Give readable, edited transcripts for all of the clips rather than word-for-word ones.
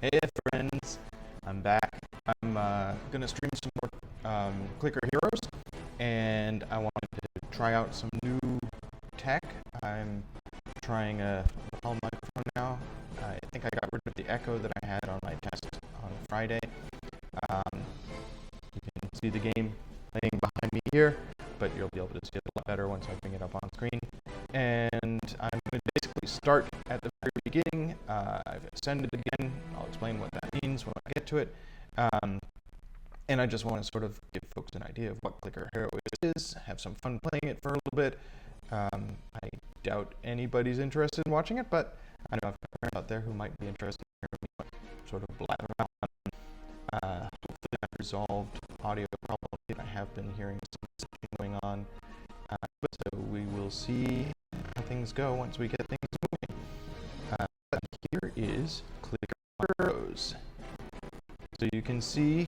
Hey friends, I'm back. I'm gonna stream some more Clicker Heroes, and I wanted to try out some new tech. I'm trying a lapel microphone now. I think I got rid of the echo that I had on my test on Friday. You can see the game playing behind me here, but you'll be able to see it a lot better once I bring it up on screen. And I'm going to basically start at the very beginning. I've ascended again. I'll explain what that means when I get to it. And I just want to sort of give folks an idea of what Clicker Hero is, have some fun playing it for a little bit. I doubt anybody's interested in watching it, but I know I've got parents out there who might be interested in hearing me sort of blather around. Hopefully I've resolved audio problems that I have been hearing something going on. So we will see how things go once we get things moving. Here is Clicker Heroes. So you can see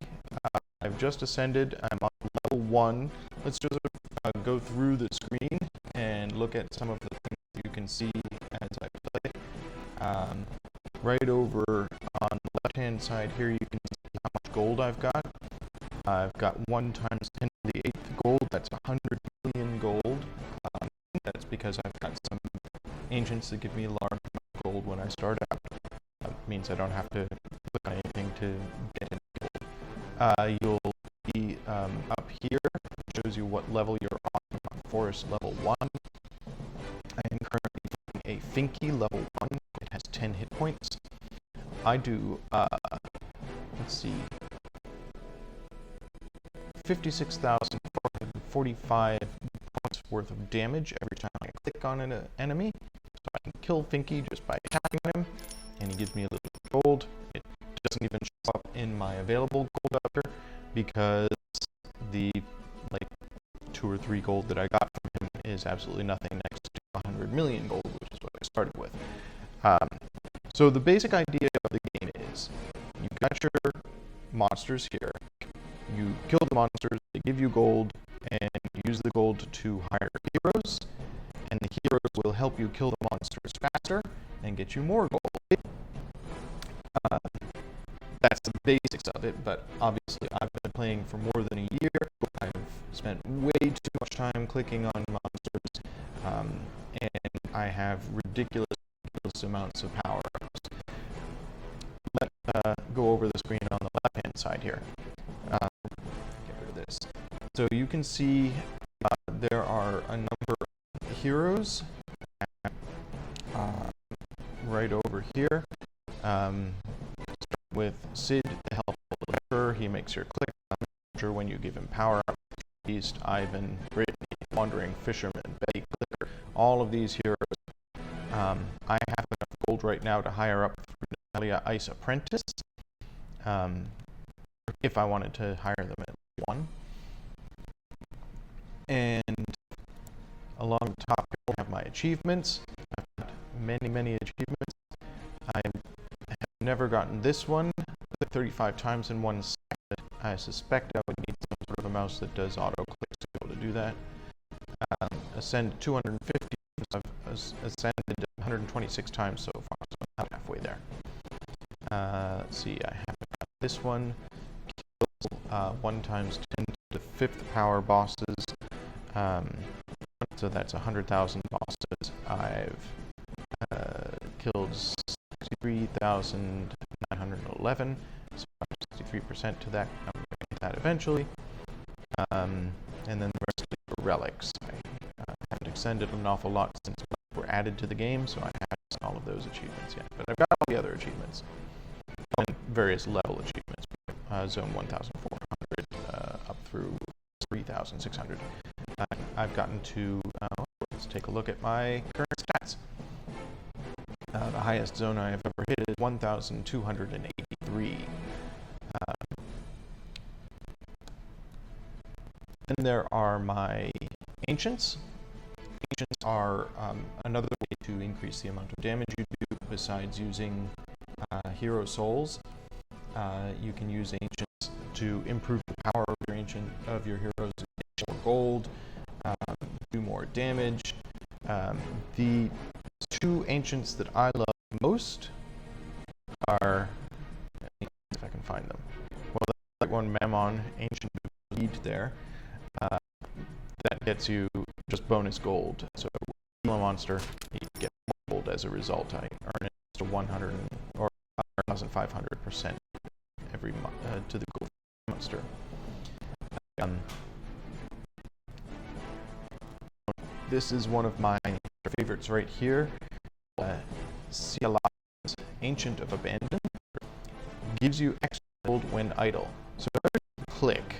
I've just ascended. I'm on level 1. Let's just go through the screen and look at some of the things you can see as I play. Right over on the left-hand side here, you can see how much gold I've got. I've got 1 times 10 to the 8th gold. That's 100 million gold. That's because I've got some ancients that give me a large amount of gold when I start out. That means I don't have to click on anything to get any gold. You'll be up here. It shows you what level you're on. I'm on Forest level 1. I am currently playing a Finky level 1. It has 10 hit points. I do, let's see, 56,445 points worth of damage every time I click on an enemy. So I can kill Finky just by attacking him, and he gives me a little bit of gold. It doesn't even show up in my available gold up here because the 2 or 3 gold that I got from him is absolutely nothing next to 100 million gold, which is what I started with. So the basic idea of the game is you've got your monsters here. You kill the monsters, they give you gold, and you use the gold to hire heroes, and the heroes will help you kill the monsters faster and get you more gold. That's the basics of it, but obviously I've been playing for more than a year. I've spent way too much time clicking on monsters, and I have ridiculous amounts of power-ups. Let's go over the screen on the left-hand side here. Get rid of this. So you can see there are a number of heroes right over here. With Sid, the helpful deliverer, he makes your click larger when you give him power up. East, Ivan, Brittany, Wandering Fisherman, Betty, Clicker, all of these heroes. I have enough gold right now to hire up Natalia Ice Apprentice. If I wanted to hire them at 1. And along the top here, I have my achievements. I've got many achievements. I have never gotten this one 35 times in 1 second. I suspect I would need some sort of a mouse that does auto clicks to be able to do that. Ascend 250. I've ascended 126 times so far, so I'm halfway there. Let's see, I have got this one. Kills 1 times 10 to the 5th power bosses. So that's 100,000 bosses. I've killed 63,911, so 63% to that. I'm going to get that eventually. And then the rest are relics. I haven't extended an awful lot since they were added to the game, so I haven't seen all of those achievements yet. But I've got all the other achievements and various level achievements. Zone 1,400 up through 3,600. I've gotten to, let's take a look at my current stats. The highest zone I have ever hit is 1,283. Then there are my ancients. Ancients are another way to increase the amount of damage you do besides using hero souls. You can use ancients to improve the power of your heroes, get more gold, do more damage. The 2 ancients that I love most are can find them. Well, there's like one Mammon, Ancient Lead there. That gets you just bonus gold. So a monster, you get gold as a result. I earn it to 100 or 1,500% every to the gold monster. This is one of my favorites right here. See a lot. Ancient of Abandon gives you extra gold when idle. So every click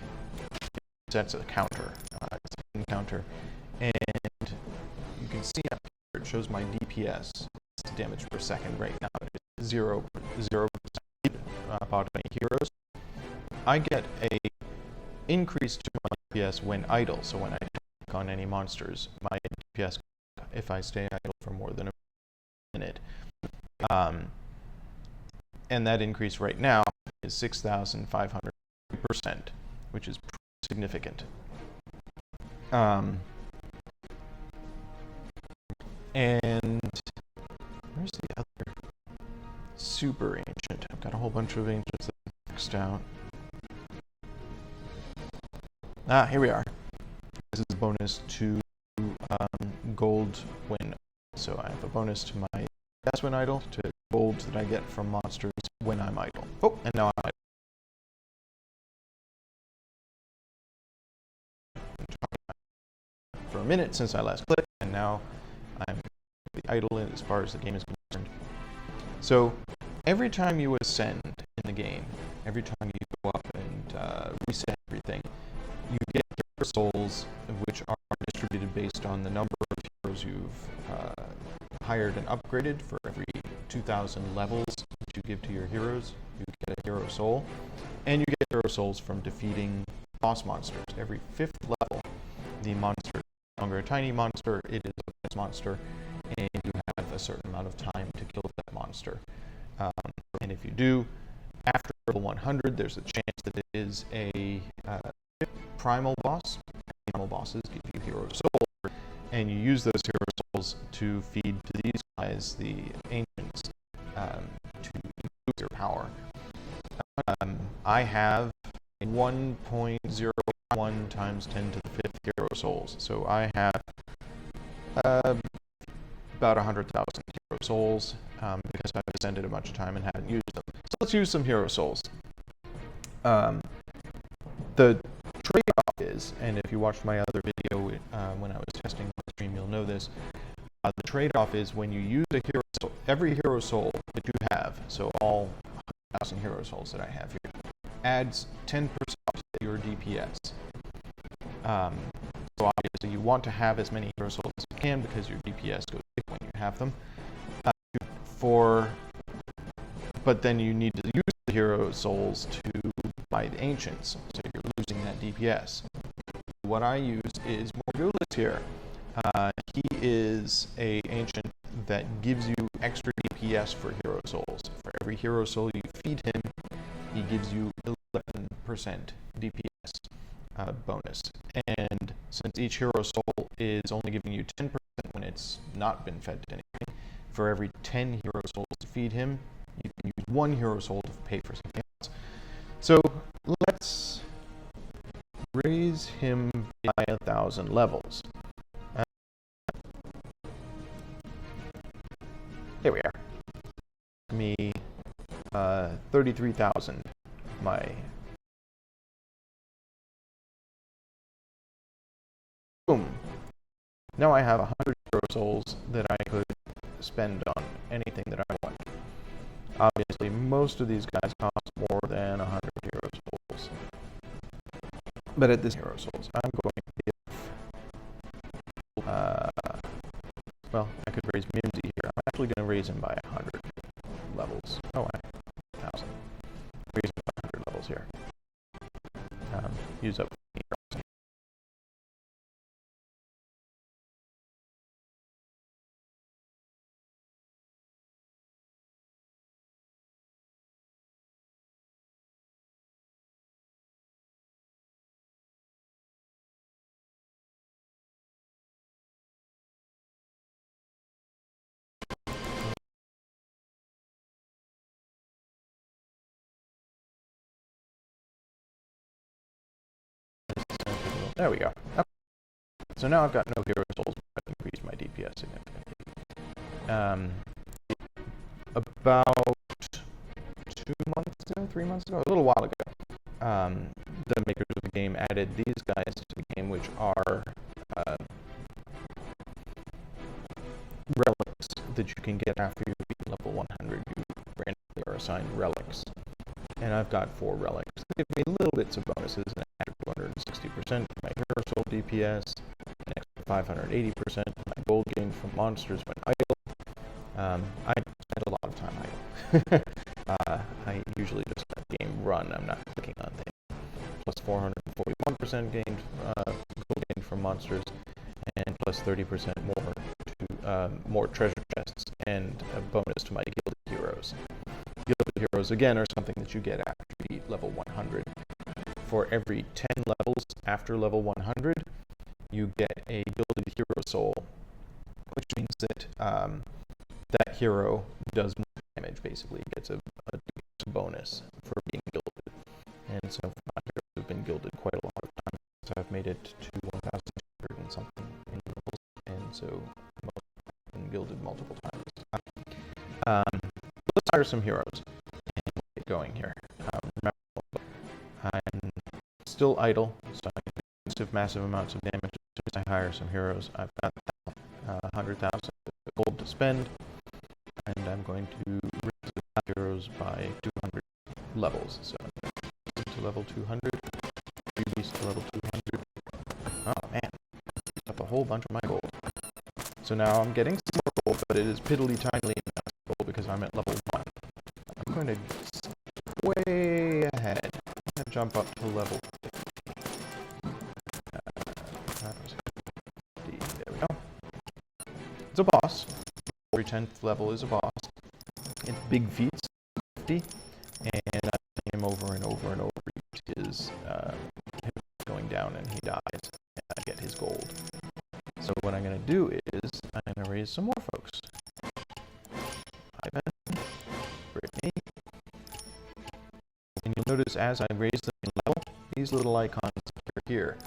sets a counter. It's a counter, and you can see up here it shows my DPS, damage per second. Right now it's 0%. About any heroes. I get a increase to my DPS when idle. So when I click on any monsters, my DPS if I stay idle for more than a minute. And that increase right now is 6,500%, which is pretty significant. And where's the other super ancient? I've got a whole bunch of ancients that are maxed out. Here we are. This is a bonus to gold when. So I have a bonus to my DPS when idle, to gold that I get from monsters when I'm idle. Oh, and now I'm idle. For a minute since I last clicked, and now I'm idle as far as the game is concerned. So every time you ascend in the game, every time you go up and reset everything, you get hero souls, which are distributed based on the number of heroes you've hired and upgraded. For every 2,000 levels that you give to your heroes, you get a hero soul. And you get hero souls from defeating boss monsters. Every 5th level, the monster is no longer a tiny monster, it is a boss monster, and you have a certain amount of time to kill that monster. And if you do, after level 100, there's a chance that it is a primal boss. Primal bosses give you hero souls, and you use those hero souls to feed to these guys, the ancients, to improve their power. I have 1.01 times 10 to the 5th hero souls, so I have about 100,000 hero souls because I've ascended a bunch of time and haven't used them. So let's use some hero souls. The trade-off is, and if you watched my other video when I was testing the stream, you'll know this. The trade-off is when you use a hero soul, every hero soul that you have, so all 1,000 hero souls that I have here, adds 10% to your DPS. So obviously you want to have as many hero souls as you can because your DPS goes up when you have them. But then you need to use the hero souls to buy the ancients, so you're losing that DPS. What I use is Morgulus here. He is a ancient that gives you extra DPS for hero souls. For every hero soul you feed him, he gives you 11% DPS bonus. And since each hero soul is only giving you 10% when it's not been fed to anything, for every 10 hero souls to feed him, you can use 1 hero soul to pay for something else. So let's raise him by 1,000 levels. Here we are. Me, 33,000. My boom. Now I have 100 hero souls that I could spend on anything that I want. Obviously, most of these guys cost more than 100 hero souls. But at this hero souls, I'm going to give. Well, I could raise Mimsy here. I'm actually going to raise him by 100 levels. Oh, 1,000. Raise him by 100 levels here. Use up There we go. Okay. So now I've got no hero souls, but I've increased my DPS significantly. About 3 months ago, a little while ago, the makers of the game added these guys to the game, which are relics that you can get after you beat level 100. You randomly are assigned relics. And I've got 4 relics. They give me little bits of bonuses, an extra 260% my hero soul DPS, an extra 580% my gold gained from monsters when idle. I spend a lot of time idle. I usually just let the game run. I'm not clicking on things. Plus 441% gained gold gained from monsters, and plus 30% more to more treasure chests, and a bonus to my gilded heroes. Gilded heroes, again, are something that you get after you beat level 100. For every 10 levels after level 100, you get a gilded hero soul, which means that that hero does more damage, basically. It gets a bonus for being gilded. And so my heroes have been gilded quite a lot of times. So I've made it to 1,600 and something in levels, and so most have been gilded multiple times. Let's hire some heroes and get going here. Remember, I'm still idle, so I can do massive amounts of damage as soon as I hire some heroes. I've got 100,000 gold to spend, and I'm going to raise the heroes by 200 levels. So to level 200, release to level 200. Oh man, used up a whole bunch of my gold. So now I'm getting some more gold, but it is piddly tiny amounts of gold because I'm at level 1. I'm going to skip way ahead. I'm going to jump up to level 50. There we go. It's a boss. Every 10th level is a boss. It's big feats, 50, and I play him over and over and over. His hip going down and he dies, and I get his gold. So what I'm going to do is I'm going to raise some more folks. Ivan, Brittany, and you'll notice as I raise them in level, these little icons appear here.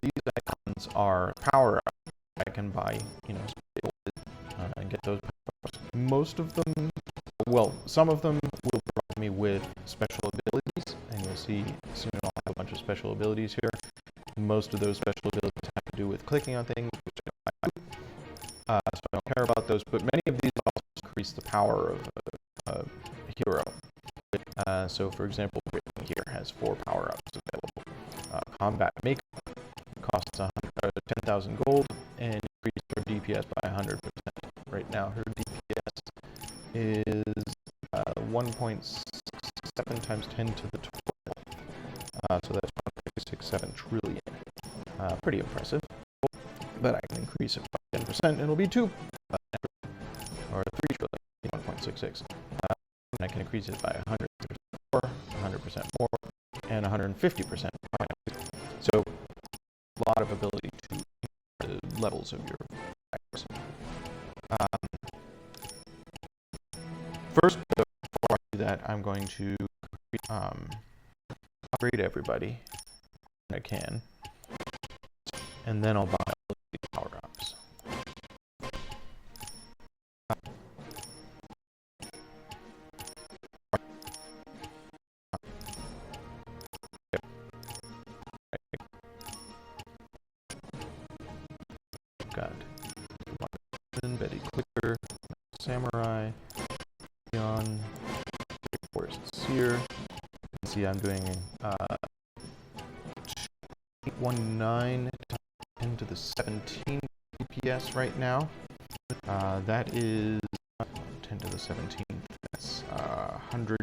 These icons are power-ups I can buy, and get those power-ups. Most of them, well, some of them will provide me with special abilities, and you'll see soon I'll have a bunch of special abilities here. Most of those special abilities have to do with clicking on things, which I don't do, so I don't care about those, but many of these also increase the power of a hero. So for example, Brittany here has 4 power-ups available. Combat Makeup costs 10,000 gold and increases her DPS by 100%. Right now her DPS is 1.67 times 10 to the 12. So that's 1.67 trillion. Pretty impressive. But I can increase it by 10%, and it'll be 2 or 3 trillion, 1.66. And I can increase it by 100% more, and 150% more. So a lot of ability to increase the levels of your factors. First, before I do that, I'm going to upgrade everybody when I can, and then I'll buy all the power-ups. Got Betty Clicker, Samurai, Leon, Forest Seer. You can see I'm doing 819 10 to the 17 DPS right now. That is 10 to the 17th. That's 100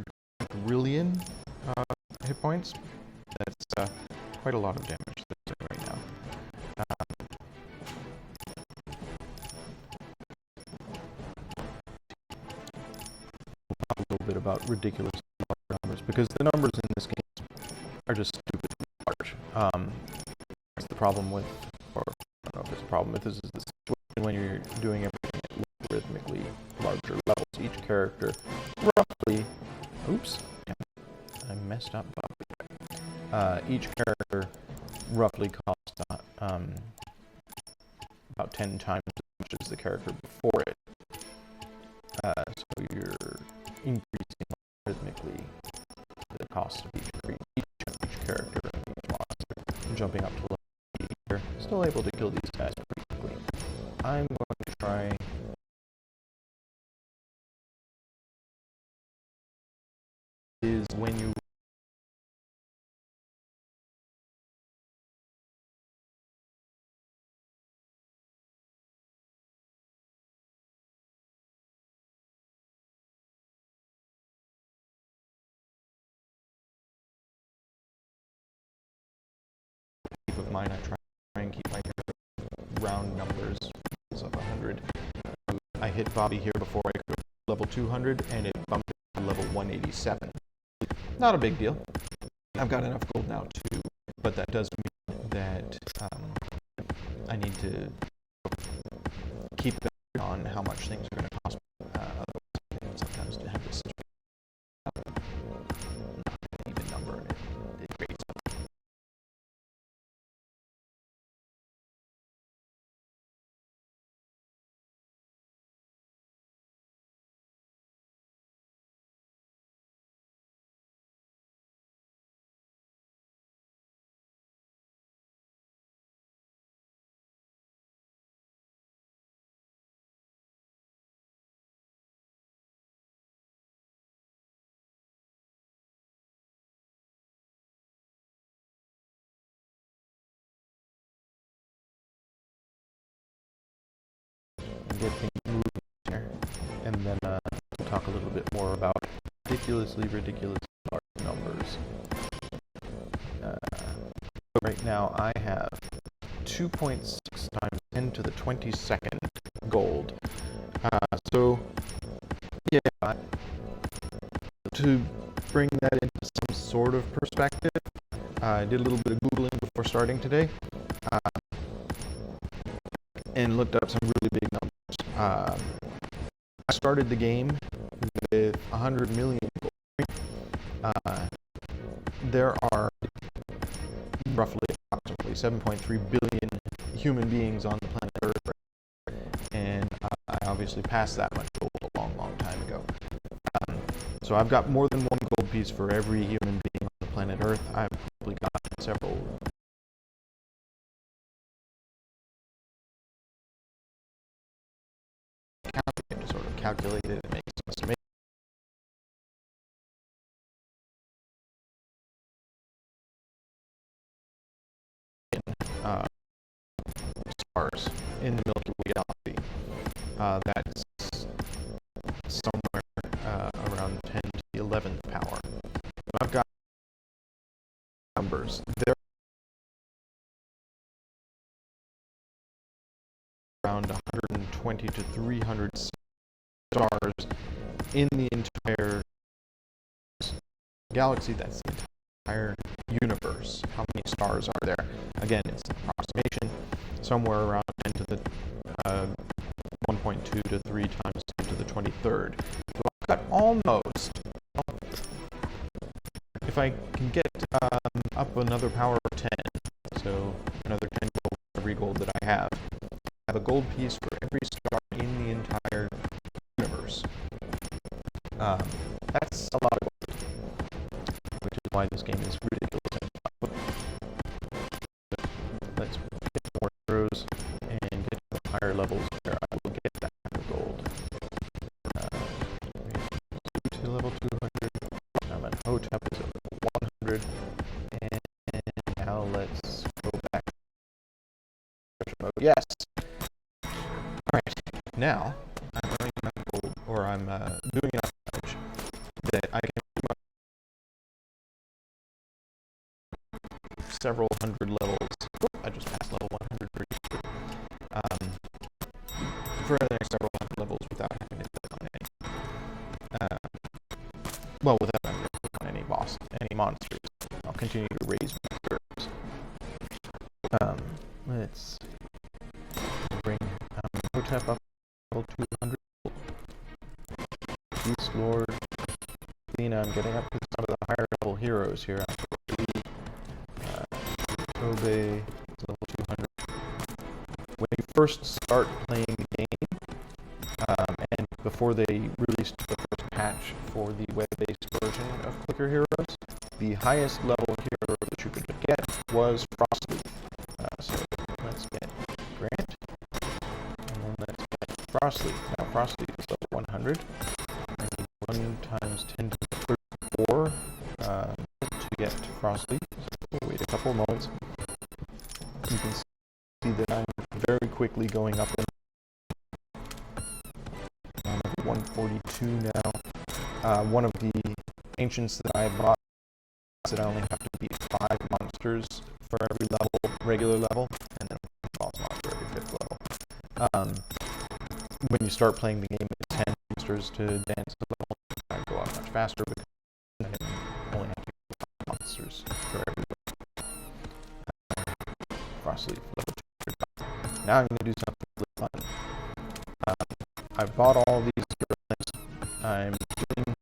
trillion hit points. That's quite a lot of damage right now. A little bit about ridiculous numbers, because the numbers in this game are just stupidly large. That's the problem with, or I don't know if it's a problem with, this is the situation when you're doing everything at logarithmically larger levels. Each character roughly, oops, I messed up. Each character roughly costs times as much as the character before it. So you're increasing rhythmically the cost of each character and each monster, jumping up to level 80. You're still able to kill these guys pretty quickly. I'm going to try is when you of mine, I try and keep my round numbers of 100. I hit Bobby here before I could level 200, and it bumped it to level 187. Not a big deal. I've got enough gold now too, but that does mean that I need to keep on how much things are going to cost. Otherwise, sometimes to have this not an even number, and it creates something. Get things moving here, and then we'll talk a little bit more about ridiculously large numbers. Right now I have 2.6 times 10 to the 22nd gold. So, yeah, to bring that into some sort of perspective, I did a little bit of Googling before starting today, and looked up some really big numbers. I started the game with 100 million gold. There are roughly approximately 7.3 billion human beings on the planet Earth, and I obviously passed that much gold a long time ago. So I've got more than one gold piece for every human being on the planet Earth. I've probably got several. To sort of calculate it and make some estimation. Stars in the Milky Way galaxy. That's somewhere around 10 to the 11th power. I've got numbers. There are around 120 to 300 stars in the entire galaxy. That's the entire universe. How many stars are there? Again, it's an approximation. Somewhere around 10 to the 1.2 to 3 times 10 to the 23rd. So I've got almost, if I can get up another power of 10, so another 10 gold for every gold that I have a gold piece for every star in the entire universe. That's a lot of gold, which is why this game is ridiculous. Let's get more heroes and get to the higher levels where I will get that kind of gold. To level 200. I'm at Hotep is at level 100. And now let's go back. Yes! Alright, now I'm running enough gold, or I'm doing enough damage that I can several hundred levels. I just passed level 100 pretty quick. For the next several hundred levels without having to click on any. Without having to click on any boss, any monsters. I'll continue to raise my heroes. Let's bring Hotep up level 200. Beast Lord. Lena, I'm getting up to some of the higher level heroes here. Obey level 200. When you first first start playing the game, and before they released the first patch for the web-based version of Clicker Heroes, the highest level hero that you could get was Frostleaf. So let's get Grant, and then let's get Frostleaf. Now Frostleaf is level 100. I need 1 times 10 to the 34 to get Frostleaf. So we'll wait a couple moments. You can see that I'm very quickly going up in. I'm at 142 now. One of the ancients that I bought that I only have to beat 5 monsters for every level, regular level, and then a boss monster every 5th level. When you start playing the game with 10 monsters to advance the level, I go up much faster because I only have to beat 5 monsters for every level. Frostleaf, level 200. Now I'm going to do something really fun. I bought all these things. I'm doing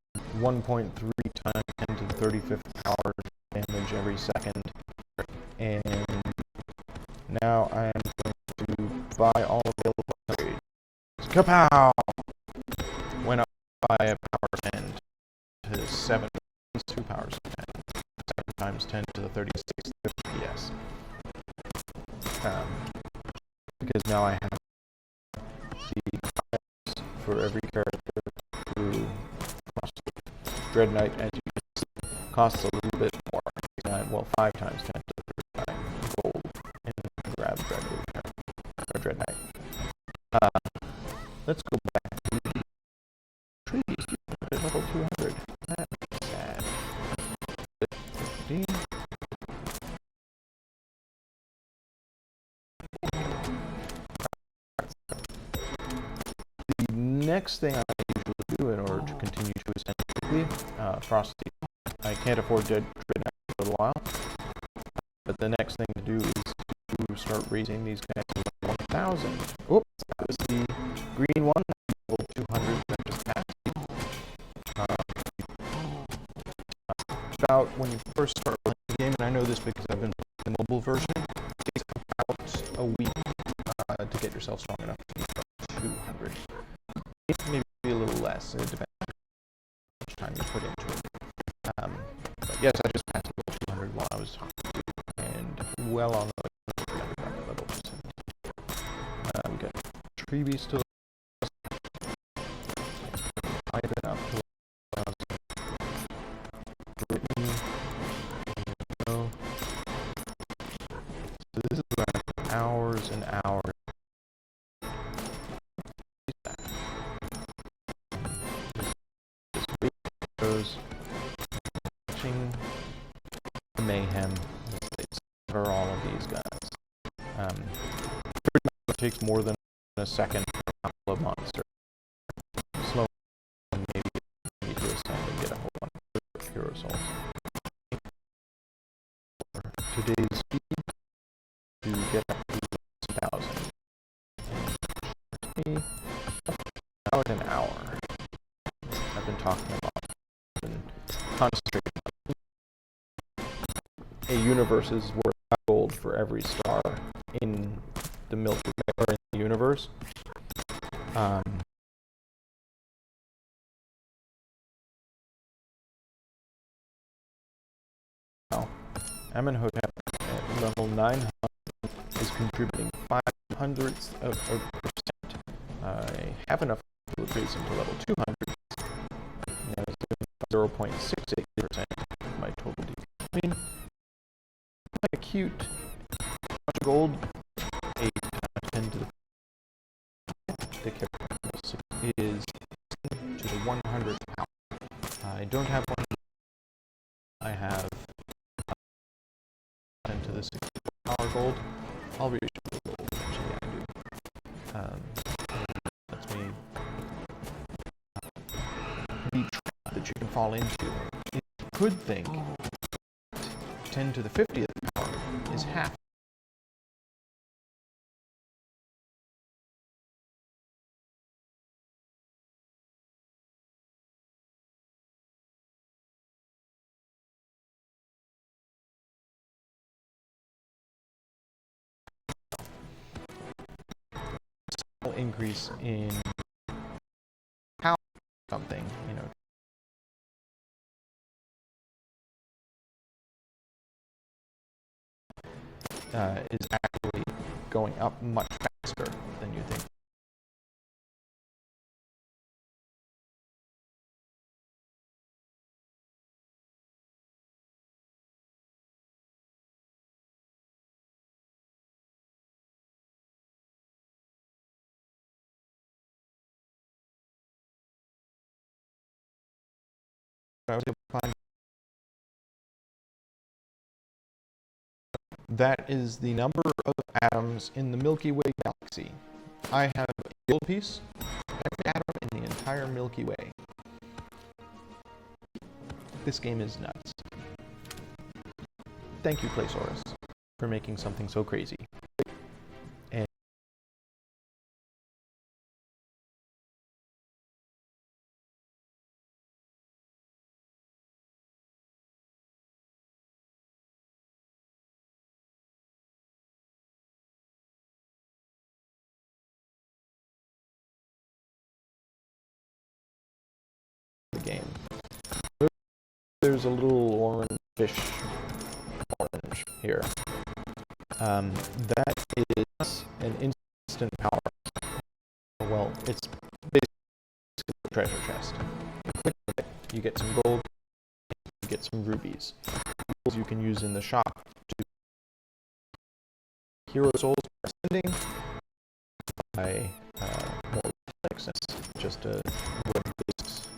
1.3 times 10 to the 35th power damage every second, and now I am going to buy all available upgrades. Kapow! Went up by a power 10 to 7, 2 powers of 10. 7 times 10 to the 36th FPS. Because now I have the powers for every character through Dread Knight, as you can see, costs a little bit more. Well, 5 times 10 to the 35 gold and grab Dread Knight. Let's go back to the trees at level 200. That's sad. 15. The next thing I usually do in order to continue to ascend quickly, Frosty. I can't afford Dread Knight for a little while, but the next thing to do is to start raising these guys to level 1000. Oops, that was the green one, level 200 that just passed. About when you first start playing the game, and I know this because I've been playing the mobile version, it takes about a week to get yourself strong enough to beat 200. Maybe a little less, it depends on how much time you put into it. But yes, I just passed level 200 while I was talking to you, and well on the way to level 17. We got Tree Beast to Ivan up to level 1000. Brittany, so this is where I have hours and hours. This week goes watching the mayhem as they slaughter all of these guys. Pretty much it takes more than a second for a couple of monsters. Slow, maybe you need to ascend and get a whole bunch of hero souls. For today's speed, to get up to 1,000. About an hour. I've been talking about and concentrating on a universe is worth gold for every star in the Milky Way or in the universe. Amenhotep at level 900 is contributing 0.05 of a percent. I have enough to raise him to level 200. And that is 0.68% of my total DP. I mean, quite cute. Much gold. 8 times 10 to the character is 10 to the 100th power. I don't have one. I have 10 to the 64 power gold. I'll reach the gold eventually. I do. That's me. The trap that you can fall into. You could think 10 to the 50th power is half. increase in how something, you know, is actually going up much faster than you think. I was able to find that is the number of atoms in the Milky Way galaxy. I have a gold piece, every atom in the entire Milky Way. This game is nuts. Thank you, Playsaurus, for making something so crazy. And the game. There's a little orange here. That is an instant power. Well, it's basically a treasure chest. You get some gold, you get some rubies. You can use in the shop to hero souls are ascending by more access, just a web-based.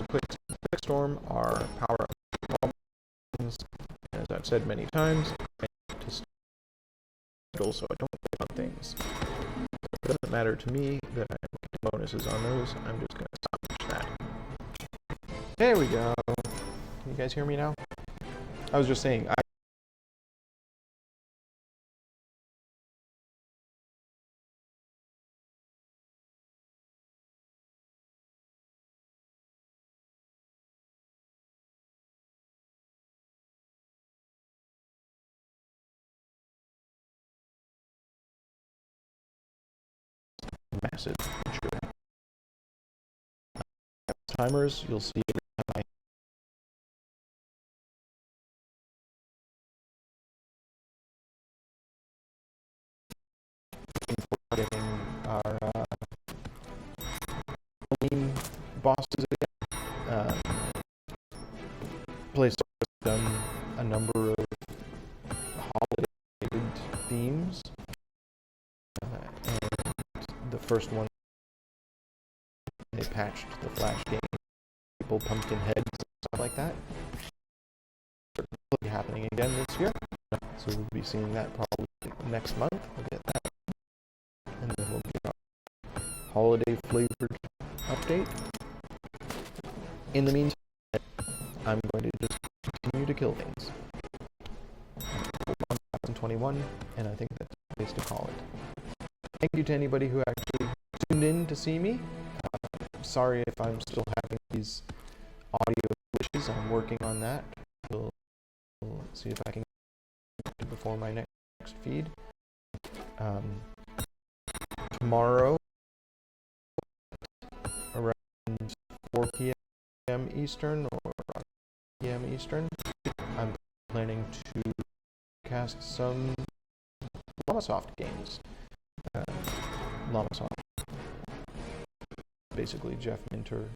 Quick Storm are power-up problems, as I've said many times, to schedule so I don't click on things. It doesn't matter to me that I'm getting bonuses on those, I'm just going to stop that. There we go. Can you guys hear me now? I was just saying, massive timers, you'll see every time I getting our Halloween bosses again. Place has done a number of holiday themes, and the first one they patched the Flash game, people pumpkin heads and stuff like that. It'll be happening again this year, so we'll be seeing that probably next month. We'll get that, and then we'll get our holiday flavored update. In the meantime, I'm going to just continue to kill things. 2021, and I think that's the place to call it. Thank you to anybody who actually tuned in to see me. Sorry if I'm still having these audio glitches. I'm working on that. We'll see if I can get it before my next feed. Tomorrow, around 4 p.m. Eastern or 5 p.m. Eastern, I'm planning to cast some Llamasoft games. Llamasoft, basically Jeff Minter